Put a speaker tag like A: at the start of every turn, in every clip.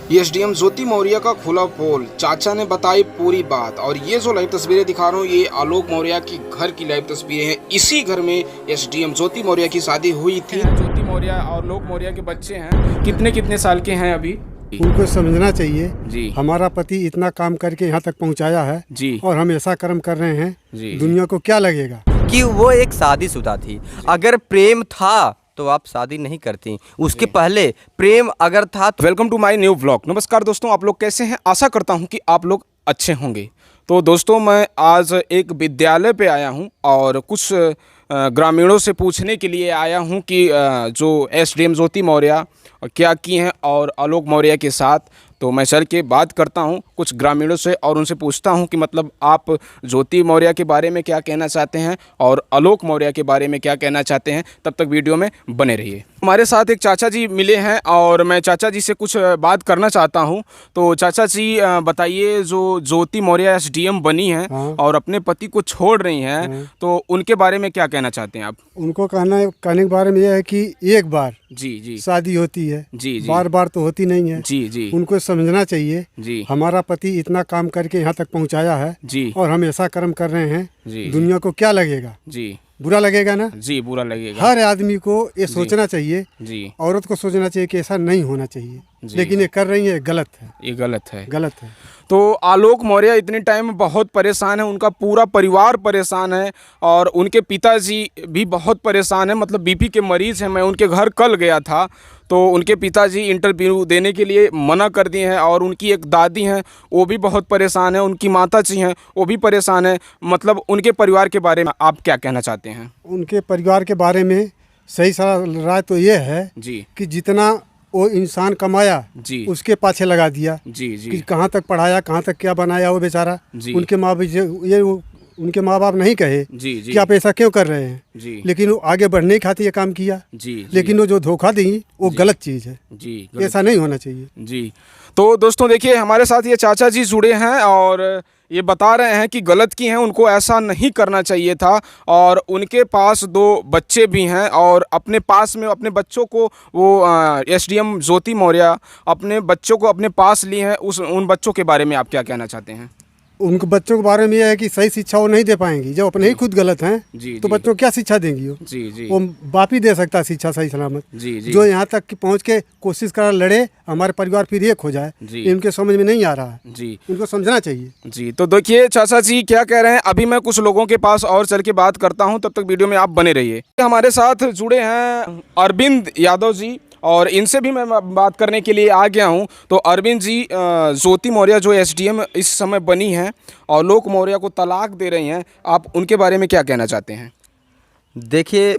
A: SDM ज्योति मौर्य का खुला पोल, चाचा ने बताई पूरी बात। और ये जो लाइव तस्वीरें दिखा रहा हूँ ये आलोक मौर्य की घर की लाइव तस्वीरें हैं। इसी घर में एसडीएम ज्योति मौर्य की शादी हुई थी।
B: ज्योति मौर्य और आलोक मौर्य के बच्चे हैं, कितने कितने साल के हैं अभी?
C: उनको समझना चाहिए
B: जी।
C: हमारा पति इतना काम करके यहाँ तक पहुँचाया है
B: जी।
C: और हम ऐसा कर्म कर रहे हैं
B: जी।
C: दुनिया को क्या लगेगा
D: कि वो एक शादीशुदा थी। अगर प्रेम था तो आप शादी नहीं करती, उसके पहले प्रेम अगर था तो।
B: Welcome to my new vlog. नमस्कार दोस्तों, आप लोग कैसे हैं? आशा करता हूं कि आप लोग अच्छे होंगे। तो दोस्तों, मैं आज एक विद्यालय पे आया हूं और कुछ ग्रामीणों से पूछने के लिए आया हूं कि जो एसडीएम ज्योति मौर्य क्या की हैं और आलोक मौर्य के साथ। तो मैं चल के बात करता हूं कुछ ग्रामीणों से और उनसे पूछता हूं कि मतलब आप ज्योति मौर्य के बारे में क्या कहना चाहते हैं और आलोक मौर्य के बारे में क्या कहना चाहते हैं। तब तक वीडियो में बने रहिए। हमारे साथ एक चाचा जी मिले हैं और मैं चाचा जी से कुछ बात करना चाहता हूं। तो चाचा जी बताइए, जो ज्योति मौर्य एसडीएम बनी हैं और अपने पति को छोड़ रही हैं, तो उनके बारे में क्या कहना चाहते हैं आप?
C: उनको कहने के बारे में यह है कि एक बार
B: जी जी
C: शादी होती है,
B: जी जी
C: बार बार तो होती नहीं है।
B: जी जी
C: उनको समझना चाहिए
B: जी
C: हमारा पति इतना काम करके यहाँ तक पहुँचाया है
B: जी
C: और हम ऐसा कर्म कर रहे हैं
B: जी
C: दुनिया को क्या लगेगा।
B: जी
C: बुरा लगेगा ना।
B: जी, बुरा लगेगा।
C: हर आदमी को ये सोचना चाहिए,
B: जी
C: औरत को सोचना चाहिए कि ऐसा नहीं होना चाहिए,
B: जी।
C: लेकिन ये कर रही है, गलत है,
B: ये गलत है।
C: गलत है।
B: तो आलोक मौर्य इतने टाइम बहुत परेशान है, उनका पूरा परिवार परेशान है और उनके पिताजी भी बहुत परेशान है, मतलब बीपी के मरीज़ हैं। मैं उनके घर कल गया था तो उनके पिताजी इंटरव्यू देने के लिए मना कर दिए हैं और उनकी एक दादी हैं वो भी बहुत परेशान है, उनकी माता जी हैं वो भी परेशान है। मतलब उनके परिवार के बारे में आप क्या कहना चाहते हैं?
C: उनके परिवार के बारे में सही राय तो ये है
B: जी
C: कि जितना वो इंसान कमाया
B: जी
C: उसके पाछे लगा दिया
B: जी
C: कि
B: जी
C: कहाँ तक पढ़ाया, कहाँ तक क्या बनाया वो बेचारा।
B: जी।
C: उनके माँ बाप नहीं कहे
B: जी जी
C: कि आप ऐसा क्यों कर रहे हैं,
B: जी
C: लेकिन वो आगे बढ़ने की खातिर ये काम किया।
B: जी
C: लेकिन वो जो धोखा दी वो गलत चीज़ है,
B: जी
C: ऐसा नहीं होना चाहिए।
B: जी। तो दोस्तों देखिए, हमारे साथ ये चाचा जी जुड़े हैं और ये बता रहे हैं कि गलत की हैं, उनको ऐसा नहीं करना चाहिए था। और उनके पास 2 बच्चे भी हैं और अपने पास में अपने बच्चों को वो एसडीएम ज्योति मौर्य अपने बच्चों को अपने पास लिए हैं। उन बच्चों के बारे में आप क्या कहना चाहते हैं?
C: उनके बच्चों के बारे में यह है कि सही शिक्षा वो नहीं दे पाएंगी जब अपने ही खुद गलत हैं।
B: जी
C: तो
B: जी
C: बच्चों को क्या शिक्षा देंगी वो?
B: जी जी
C: वो बाप ही दे सकता है शिक्षा सही सलामत।
B: जी जी
C: जो यहाँ तक कि पहुँच के कोशिश कर लड़े, हमारे परिवार फिर एक हो जाए,
B: जी।
C: ये उनके समझ में नहीं आ रहा है।
B: जी
C: उनको समझना चाहिए।
B: जी। तो देखिए चाचा जी क्या कह रहे हैं, अभी मैं कुछ लोगों के पास और चल के बात करता हूं, तब तक वीडियो में आप बने रहिए। हमारे साथ जुड़े हैं अरविंद यादव जी और इनसे भी मैं बात करने के लिए आ गया हूं। तो अरविंद जी, ज्योति मौर्य जो एसडीएम इस समय बनी हैं और आलोक मौर्य को तलाक दे रही हैं, आप उनके बारे में क्या कहना चाहते हैं?
D: देखिए,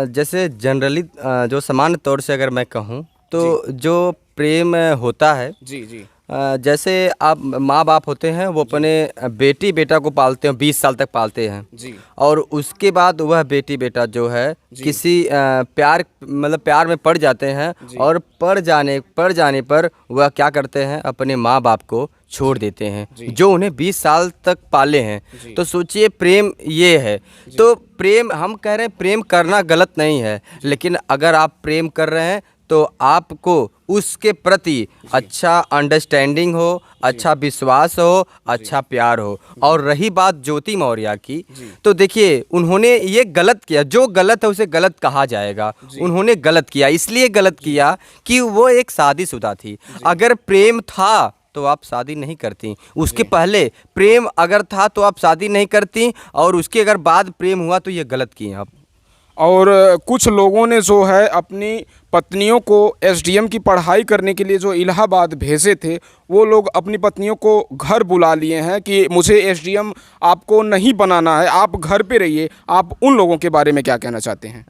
D: जैसे जनरली जो सामान्य तौर से अगर मैं कहूँ तो जो प्रेम होता है,
B: जी जी
D: जैसे आप माँ बाप होते हैं वो अपने बेटी बेटा को पालते हैं, 20 साल तक पालते हैं
B: जी
D: और उसके बाद वह बेटी बेटा जो है किसी प्यार में पड़ जाते हैं और पड़ जाने पर वह क्या करते हैं, अपने माँ बाप को छोड़ देते हैं जो उन्हें 20 साल तक पाले हैं। तो सोचिए, प्रेम ये है। तो प्रेम, हम कह रहे हैं प्रेम करना गलत नहीं है, लेकिन अगर आप प्रेम कर रहे हैं तो आपको उसके प्रति अच्छा अंडरस्टैंडिंग हो, अच्छा विश्वास हो, अच्छा प्यार हो। और रही बात ज्योति मौर्य की, तो देखिए उन्होंने ये गलत किया, जो गलत है उसे गलत कहा जाएगा। उन्होंने गलत किया, इसलिए गलत किया कि वो एक शादीशुदा थी। अगर प्रेम था तो आप शादी नहीं करती, उसके पहले प्रेम अगर था तो आप शादी नहीं करती, और उसके अगर बाद प्रेम हुआ तो ये गलत किए आप।
B: और कुछ लोगों ने जो है अपनी पत्नियों को एसडीएम की पढ़ाई करने के लिए जो इलाहाबाद भेजे थे, वो लोग अपनी पत्नियों को घर बुला लिए हैं कि मुझे एसडीएम आपको नहीं बनाना है, आप घर पे रहिए। आप उन लोगों के बारे में क्या कहना चाहते हैं?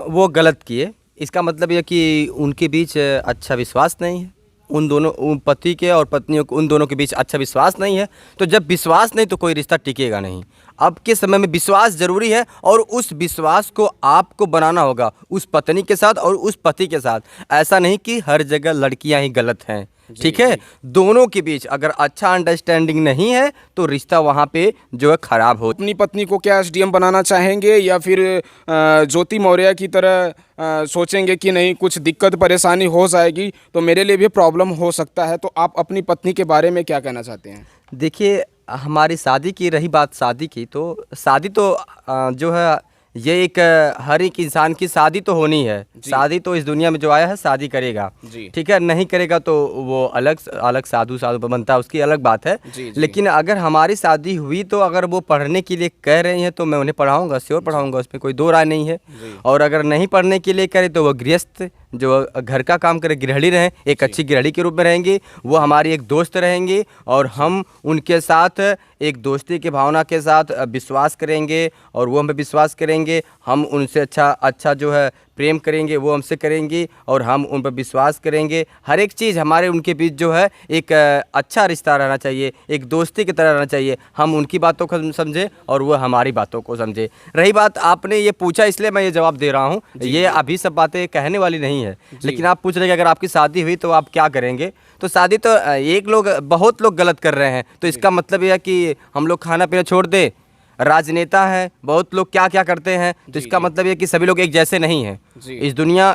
D: वो गलत किए। इसका मतलब यह कि उनके बीच अच्छा विश्वास नहीं है, उन पति के और पत्नियों को, उन दोनों के बीच अच्छा विश्वास नहीं है। तो जब विश्वास नहीं तो कोई रिश्ता टिकेगा नहीं। अब के समय में विश्वास ज़रूरी है और उस विश्वास को आपको बनाना होगा उस पत्नी के साथ और उस पति के साथ। ऐसा नहीं कि हर जगह लड़कियां ही गलत हैं, ठीक है। दोनों के बीच अगर अच्छा अंडरस्टैंडिंग नहीं है तो रिश्ता वहाँ पे जो है खराब हो।
B: अपनी पत्नी को क्या एसडीएम बनाना चाहेंगे या फिर ज्योति मौर्य की तरह सोचेंगे कि नहीं कुछ दिक्कत परेशानी हो जाएगी तो मेरे लिए भी प्रॉब्लम हो सकता है? तो आप अपनी पत्नी के बारे में क्या कहना चाहते हैं?
D: देखिए, हमारी शादी की रही बात शादी की, तो शादी तो जो है ये एक हर एक इंसान की शादी तो होनी है। शादी तो इस दुनिया में जो आया है शादी करेगा, ठीक है। नहीं करेगा तो वो अलग अलग साधु बनता है, उसकी अलग बात है। लेकिन अगर हमारी शादी हुई तो अगर वो पढ़ने के लिए कह रहे हैं तो मैं उन्हें पढ़ाऊंगा, श्योर पढ़ाऊंगा, उसमें कोई दो राय नहीं है। और अगर नहीं पढ़ने के लिए करे तो वो गृहस्थ जो घर का काम करे, गृहिणी रहें, एक अच्छी गृहिणी के रूप में रहेंगे। वो हमारी एक दोस्त रहेंगे और हम उनके साथ एक दोस्ती की भावना के साथ विश्वास करेंगे और वो हमें विश्वास करेंगे। हम उनसे अच्छा जो है प्रेम करेंगे, वो हमसे करेंगी और हम उन पर विश्वास करेंगे। हर एक चीज़ हमारे उनके बीच जो है एक अच्छा रिश्ता रहना चाहिए, एक दोस्ती की तरह रहना चाहिए। हम उनकी बातों को समझे और वो हमारी बातों को समझे। रही बात आपने ये पूछा इसलिए मैं ये जवाब दे रहा हूँ, ये अभी सब बातें कहने वाली नहीं है। लेकिन आप पूछ रहे हैं कि अगर आपकी शादी हुई तो आप क्या करेंगे? तो शादी तो बहुत लोग गलत कर रहे हैं, तो इसका मतलब यह है कि हम लोग खाना पीना छोड़ दें। राजनेता हैं, बहुत लोग क्या क्या करते हैं, तो इसका मतलब ये कि सभी लोग एक जैसे नहीं हैं।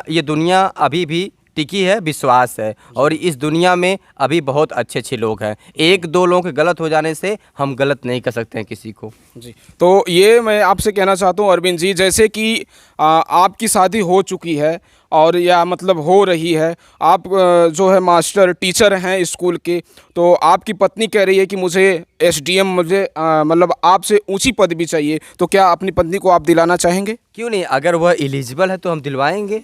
D: ये दुनिया अभी भी टिकी है, विश्वास है, और इस दुनिया में अभी बहुत अच्छे अच्छे लोग हैं। एक दो लोगों के गलत हो जाने से हम गलत नहीं कर सकते हैं किसी को।
B: जी, तो ये मैं आपसे कहना चाहता हूँ अरविंद जी, जैसे कि आपकी शादी हो चुकी है और या मतलब हो रही है, आप जो है मास्टर टीचर हैं स्कूल के, तो आपकी पत्नी कह रही है कि मुझे एसडीएम, मुझे मतलब आपसे ऊंची पदवी चाहिए, तो क्या अपनी पत्नी को आप दिलाना चाहेंगे?
D: क्यों नहीं, अगर वह एलिजिबल है तो हम दिलवाएंगे।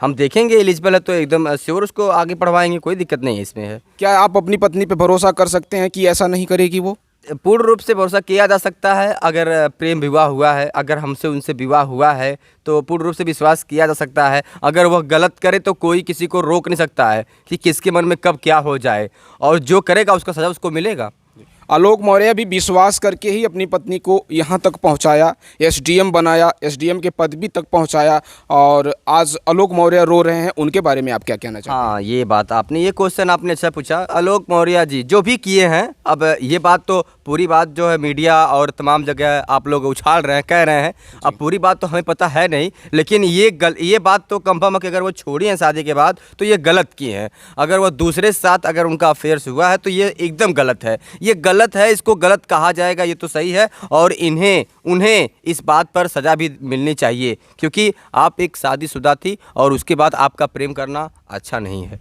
D: हम देखेंगे एलिजिबल है तो एकदम श्योर उसको आगे पढ़वाएंगे, कोई दिक्कत नहीं है इसमें है।
B: क्या आप अपनी पत्नी पे भरोसा कर सकते हैं कि ऐसा नहीं करेगी वो?
D: पूर्ण रूप से भरोसा किया जा सकता है। अगर प्रेम विवाह हुआ है, अगर हमसे उनसे विवाह हुआ है तो पूर्ण रूप से विश्वास किया जा सकता है। अगर वह गलत करे तो कोई किसी को रोक नहीं सकता है कि किसके मन में कब क्या हो जाए, और जो करेगा उसका सजा उसको मिलेगा।
B: आलोक मौर्य भी विश्वास करके ही अपनी पत्नी को यहाँ तक पहुँचाया, एसडीएम बनाया, एसडीएम के पदवी तक पहुँचाया, और आज आलोक मौर्य रो रहे हैं। उनके बारे में आप क्या कहना चाहते हैं?
D: हाँ, ये बात ये क्वेश्चन आपने अच्छा पूछा। आलोक मौर्य जी जो भी किए हैं, अब ये बात तो पूरी बात जो है मीडिया और तमाम जगह आप लोग उछाल रहे हैं, कह रहे हैं। अब पूरी बात तो हमें पता है नहीं, लेकिन ये बात तो कंफर्म है कि अगर वो छोड़ी हैं शादी के बाद तो ये गलत किए हैं। अगर वो दूसरे साथ अगर उनका अफेयर्स हुआ है तो ये एकदम गलत है। ये गलत है, इसको गलत कहा जाएगा, ये तो सही है। और उन्हें इस बात पर सज़ा भी मिलनी चाहिए, क्योंकि आप एक शादीशुदा थी और उसके बाद आपका प्रेम करना अच्छा नहीं है।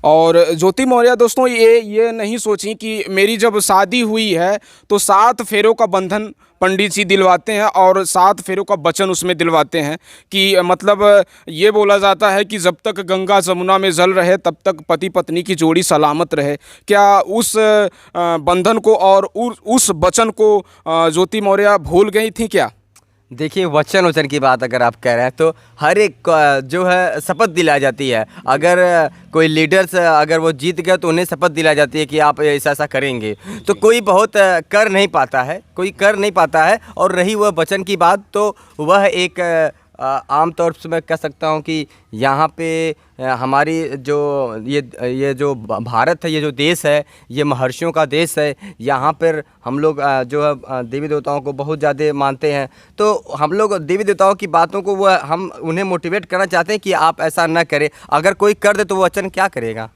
B: और ज्योति मौर्य दोस्तों ये नहीं सोची कि मेरी जब शादी हुई है तो 7 फेरों का बंधन पंडित जी दिलवाते हैं और 7 फेरों का वचन उसमें दिलवाते हैं कि मतलब ये बोला जाता है कि जब तक गंगा जमुना में जल रहे तब तक पति पत्नी की जोड़ी सलामत रहे। क्या उस बंधन को और उस वचन को ज्योति मौर्य भूल गई थी क्या?
D: देखिए, वचन की बात अगर आप कह रहे हैं तो हर एक जो है शपथ दिलाई जाती है। अगर कोई लीडर्स अगर वो जीत गए तो उन्हें शपथ दिलाई जाती है कि आप ऐसा करेंगे, तो कोई बहुत कर नहीं पाता है। और रही वह वचन की बात, तो वह एक आम तौर से मैं कह सकता हूँ कि यहाँ पे हमारी जो ये जो भारत है, ये जो देश है, ये महर्षियों का देश है। यहाँ पर हम लोग जो है देवी देवताओं को बहुत ज़्यादा मानते हैं, तो हम लोग देवी देवताओं की बातों को हम उन्हें मोटिवेट करना चाहते हैं कि आप ऐसा ना करें। अगर कोई कर दे तो वो वचन क्या करेगा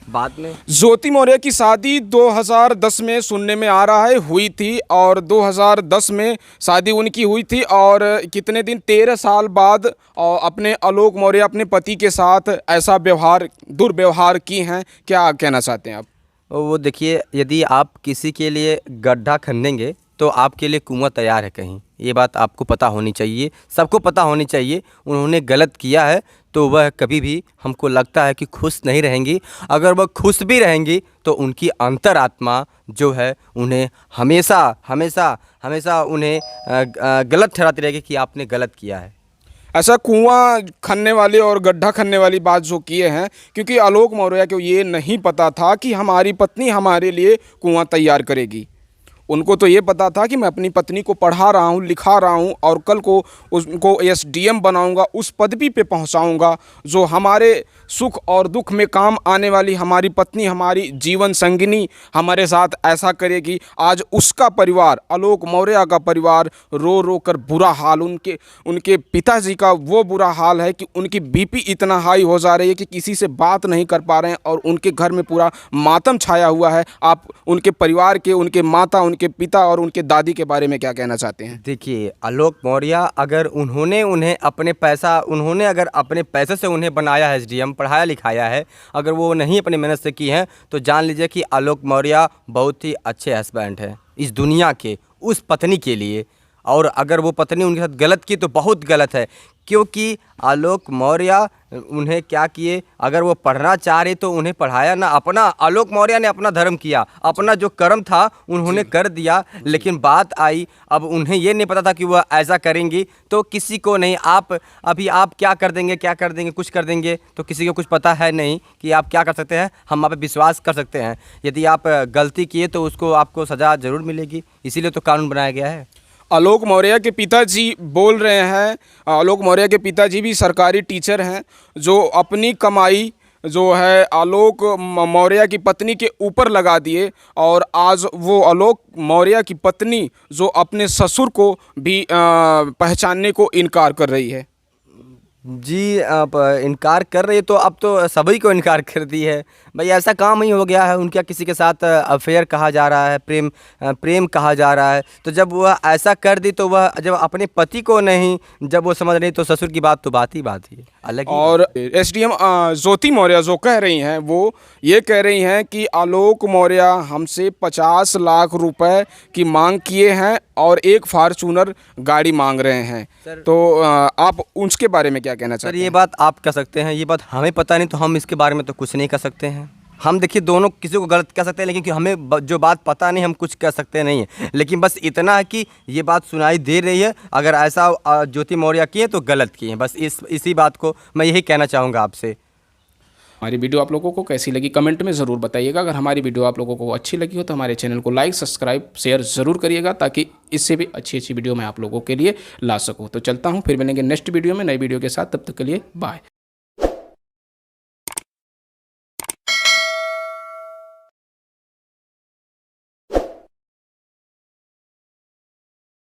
D: बाद में।
B: ज्योति मौर्य की शादी 2010 में सुनने में आ रहा है हुई थी, और 2010 में शादी उनकी हुई थी, और कितने दिन 13 साल बाद अपने आलोक मौर्य अपने पति के साथ ऐसा दुर्व्यवहार की हैं। क्या कहना चाहते हैं आप?
D: वो देखिए, यदि आप किसी के लिए गड्ढा खनेंगे तो आपके लिए कुआं तैयार है कहीं, ये बात आपको पता होनी चाहिए, सबको पता होनी चाहिए। उन्होंने गलत किया है तो वह कभी भी हमको लगता है कि खुश नहीं रहेंगी। अगर वह खुश भी रहेंगी तो उनकी अंतरात्मा जो है उन्हें हमेशा उन्हें गलत ठहराती रहेगी कि आपने गलत किया है।
B: ऐसा कुआं खनने वाली और गड्ढा खनने वाली बात जो किए हैं, क्योंकि आलोक मौर्य को ये नहीं पता था कि हमारी पत्नी हमारे लिए कुआं तैयार करेगी। उनको तो ये पता था कि मैं अपनी पत्नी को पढ़ा रहा हूँ, लिखा रहा हूँ और कल को उसको एसडीएम बनाऊंगा, उस पदवी पे पहुंचाऊंगा जो हमारे सुख और दुख में काम आने वाली हमारी पत्नी, हमारी जीवन संगिनी हमारे साथ ऐसा करेगी। आज उसका परिवार, आलोक मौर्य का परिवार रो रो कर बुरा हाल, उनके पिताजी का वो बुरा हाल है कि उनकी बीपी इतना हाई हो जा रही है कि किसी से बात नहीं कर पा रहे हैं और उनके घर में पूरा मातम छाया हुआ है। आप उनके परिवार के, उनके माता, उनके पिता और उनके दादी के बारे में क्या कहना चाहते हैं?
D: देखिए, आलोक मौर्य अगर उन्होंने अगर अपने पैसे से उन्हें बनाया है एसडीएम, पढ़ाया लिखाया है, अगर वो नहीं अपनी मेहनत से की है तो जान लीजिए कि आलोक मौर्य बहुत ही अच्छे हस्बैंड है इस दुनिया के उस पत्नी के लिए। और अगर वो पत्नी उनके साथ गलत की तो बहुत गलत है, क्योंकि आलोक मौर्य उन्हें क्या किए, अगर वो पढ़ना चाह रहे तो उन्हें पढ़ाया ना। आलोक मौर्य ने अपना धर्म किया, अपना जो कर्म था उन्होंने कर दिया। लेकिन बात आई, अब उन्हें ये नहीं पता था कि वह ऐसा करेंगी, तो किसी को नहीं, आप क्या कर देंगे, कुछ कर देंगे, तो किसी को कुछ पता है नहीं कि आप क्या कर सकते हैं। हम आप पे विश्वास कर सकते हैं, यदि आप गलती किए तो उसको आपको सज़ा ज़रूर मिलेगी, इसीलिए तो कानून बनाया गया है।
B: आलोक मौर्य के पिताजी बोल रहे हैं, आलोक मौर्य के पिताजी भी सरकारी टीचर हैं, जो अपनी कमाई जो है आलोक मौर्य की पत्नी के ऊपर लगा दिए और आज वो आलोक मौर्य की पत्नी जो अपने ससुर को भी पहचानने को इनकार कर रही है।
D: जी, आप इनकार कर रही है तो अब तो सभी को इनकार कर दी है भाई। ऐसा काम ही हो गया है, उनका किसी के साथ अफेयर कहा जा रहा है, प्रेम कहा जा रहा है। तो जब वह ऐसा कर दी तो वह जब अपने पति को नहीं, जब वो समझ रही तो ससुर की बात तो बात ही है अलग ही।
B: और एसडीएम ज्योति मौर्य जो कह रही हैं, वो ये कह रही हैं कि आलोक मौर्य हमसे 50 लाख रुपए की मांग किए हैं और एक फॉर्च्यूनर गाड़ी मांग रहे हैं। तो आप उसके बारे में क्या कहना चाहते हैं?
D: सर, ये बात आप कह सकते हैं, ये बात हमें पता नहीं, तो हम इसके बारे में तो कुछ नहीं कह सकते हैं। हम देखिए दोनों किसी को गलत कह सकते हैं, लेकिन हमें जो बात पता नहीं हम कुछ कह सकते नहीं हैं। लेकिन बस इतना है कि ये बात सुनाई दे रही है, अगर ऐसा ज्योति मौर्य किए तो गलत किए, बस इसी बात को मैं यही कहना चाहूँगा आपसे।
B: हमारी वीडियो आप लोगों को कैसी लगी कमेंट में ज़रूर बताइएगा। अगर हमारी वीडियो आप लोगों को अच्छी लगी हो तो हमारे चैनल को लाइक, सब्सक्राइब, शेयर ज़रूर करिएगा, ताकि इससे भी अच्छी वीडियो मैं आप लोगों के लिए ला सकूँ। तो चलता हूँ, फिर मिलेंगे नेक्स्ट वीडियो में नई वीडियो के साथ। तब तक के लिए बाय।